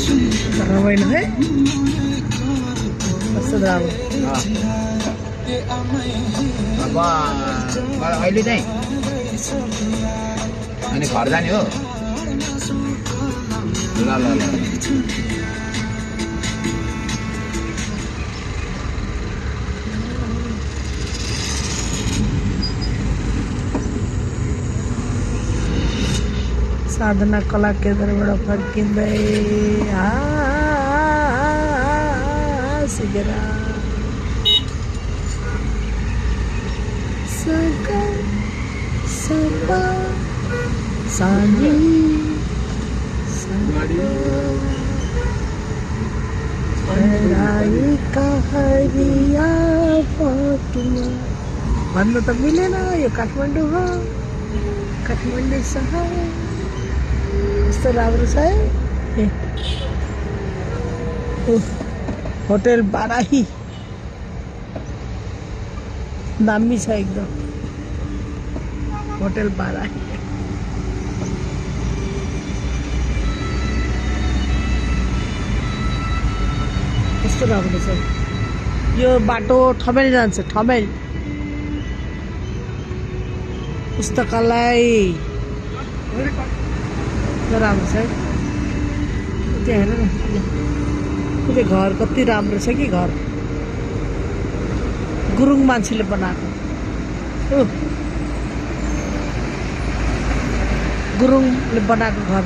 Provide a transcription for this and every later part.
रमाइलो है कस्तो राम्रो अब अहिले चाहिँ अनि घर जाने हो ल ल ल साधना कला केन्द्रबाट फर्किँदै सिकेर भन्नु त मिलेन यो काठमाडौँ हो काठमाडौँ सहर कस्तो राम्रो छ है होटल बाराही दामी छ एकदम होटल बाराही कस्तो राम्रो छ यो बाटो ठमेल जान्छ ठमेल पुस्तकालय राम्रो छ है त्यहाँ हेर न त्यो घर कति राम्रो छ कि घर गुरुङ मान्छेले बनाएको गुरुङले बनाएको घर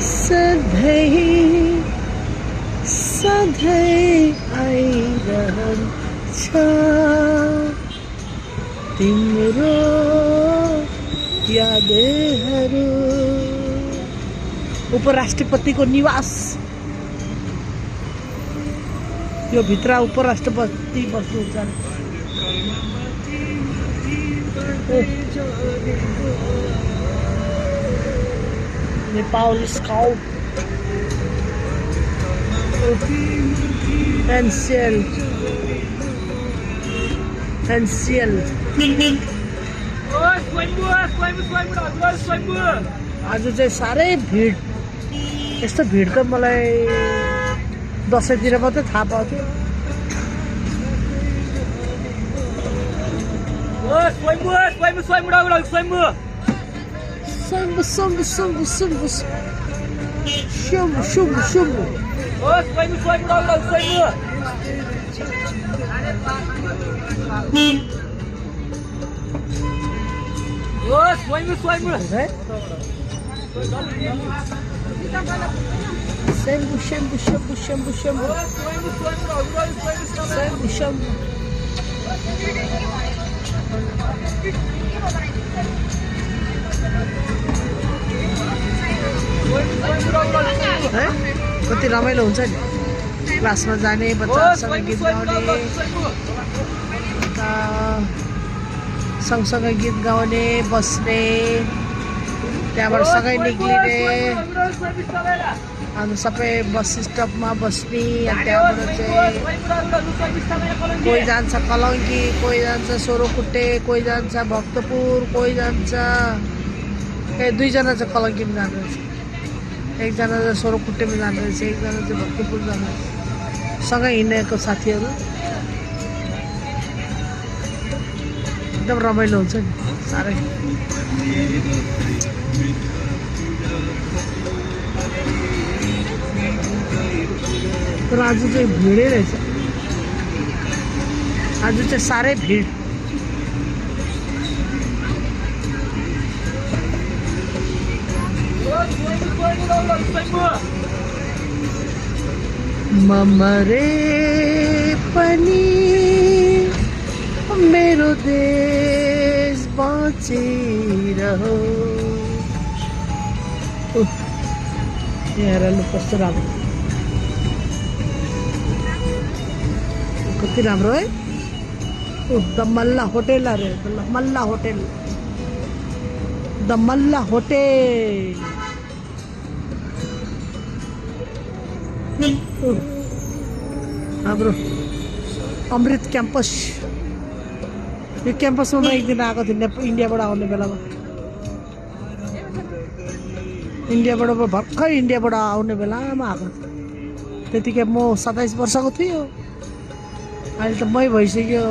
सधैँ आइरहन्छ तिम्रो यादेहरू उपराष्ट्रपतिको निवास यो भित्र उपराष्ट्रपति बस्नुहुन्छ नेपाल स्काउट पेन्सिल आज चाहिँ साह्रै भिड यस्तो भिड त मलाई दसैँतिर मात्रै थाहा पाउँथ्यो कति रमाइलो हुन्छ नि क्लासमा जाने बच्चासँग गीत गाउने सँगसँगै गीत गाउने बस्ने त्यहाँबाट सँगै निक्लिने अनि सबै बस स्टपमा बस्ने अनि त्यहाँबाट चाहिँ कोही जान्छ कलङ्की कोही जान्छ सोरोकुट्टे कोही जान्छ भक्तपुर कोही जान्छ दुईजना चाहिँ कलङ्कीमा जाँदो रहेछ एकजना चाहिँ सोरोकुट्टेमा जाँदो रहेछ एकजना चाहिँ भक्तपुर जाँदो रहेछ सँगै हिँडेको साथीहरू एकदम रमाइलो हुन्छ नि साह्रै तर आज चाहिँ भिडै रहेछ आज चाहिँ साह्रै भिड मरे पनि मेरो देश बाँचिरहो यहाँ कस्तो राम्रो कति राम्रो है द मल्ला होटेल अरे मल्ला होटेल द मल्ला होटेल हाम्रो अमृत क्याम्पस यो क्याम्पसमा म एक दिन आएको थिएँ इन्डियाबाट आउने बेलामा इन्डियाबाट भर्खर इन्डियाबाट आउने बेलामा आएको त्यतिकै म 27 वर्षको थियो अहिले त मै भइसक्यो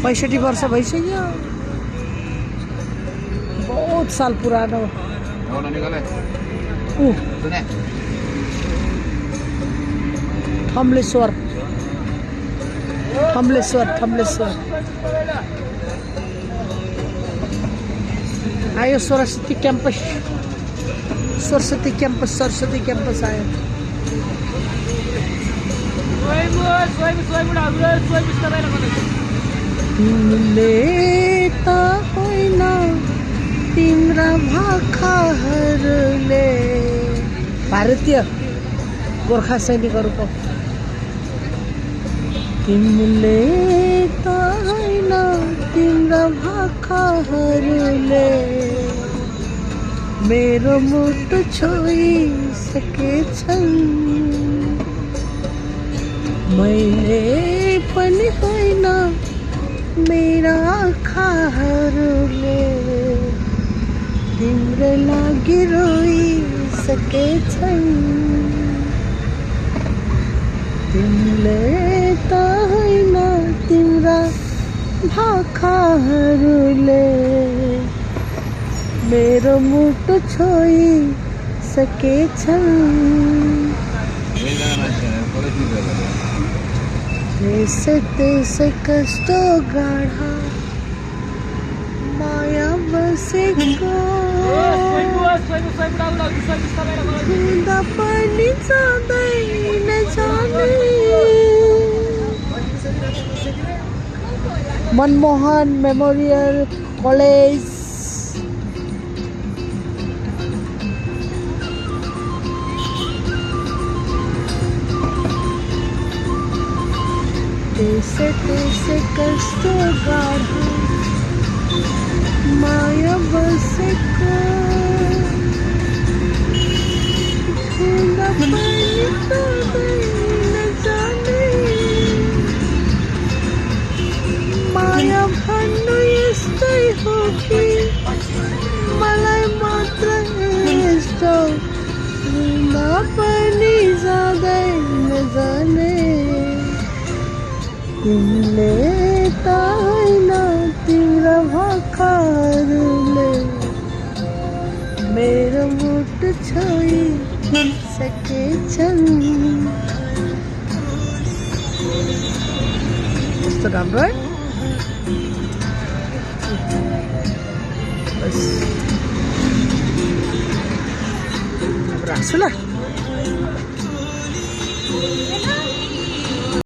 65 वर्ष भइसक्यो बहुत साल पुरानो Đâu nó đi con này. ऊ Đây này. थम्लेश्वर थम्लेश्वर थम्लेश्वर आयो सरस्वती क्याम्पस आयो तिमीले त होइन तिम्रा भाकाहरूले भारतीय गोर्खा सैनिकहरूको तिमीले त होइन तिम्रा भाकाहरूले मेरो मुटु छोइसकेछन् मैले पनि होइन मेरा आँखाहरूले तिम्रो लागि रोइसकेछन् तिमीले त होइन तिम्रा भाकाहरूले मेरो मुटु छोइसकेछन् त्यसै कस्तो गाढा माया बसेको हुँदा पनि जाँदैन जाने मनमोहन मेमोरियल कलेज त्यसै कस्तो गाढा माया बसेको हुँदा पनि जाँदैन जाने माया भन्नु यस्तै हो कि मलाई मात्र यस्तो हुँदा पनि जाँदैन जाने तिमीले त होइन तिम्रो भाकाहरूले मेरो मुटु छोइसकेछन् कस्तो राम्रो है बस राख्छु ल